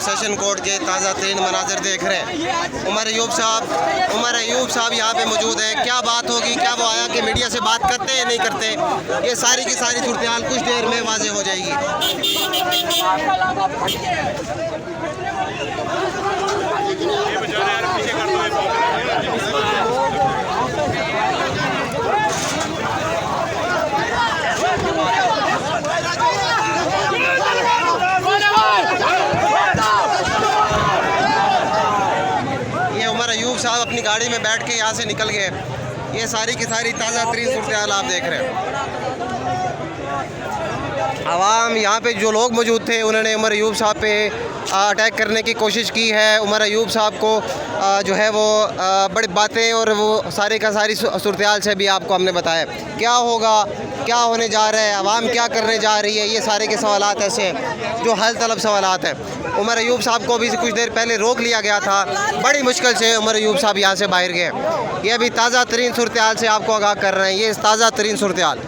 Session court के ताज़ा तरीन मनाजर देख रहे हैं। उमर अयूब साहब यहाँ पे मौजूद हैं। क्या बात होगी, क्या वो आया कि मीडिया से बात करते हैं नहीं करते, ये सारी की सारी सूरत हाल कुछ देर में वाज़े हो जाएगी। अयूब साहब अपनी गाड़ी में बैठ के यहाँ से निकल गए। ये सारी की सारी ताज़ा तरीन सूरत हाल आप देख रहे हैं। आवाम यहाँ पे जो लोग मौजूद थे उन्होंने उमर अयूब साहब पे अटैक करने की कोशिश की है। उमर अयूब साहब को जो है वो बड़ी बातें और वो सारी का सारी सूरत हाल से भी आपको हमने बताया क्या होगा, क्या होने जा रहा है, आवाम क्या करने जा रही है। ये सारे के सवालात ऐसे हैं जो हल तलब सवालात हैं। उमर अयूब साहब को भी कुछ देर पहले रोक लिया गया था, बड़ी मुश्किल से उमर अयूब साहब यहाँ से बाहर गए। ये अभी ताज़ा तरीन सूरत हाल से आपको आगाह कर रहे हैं। ये ताज़ा तरीन सूरत हाल।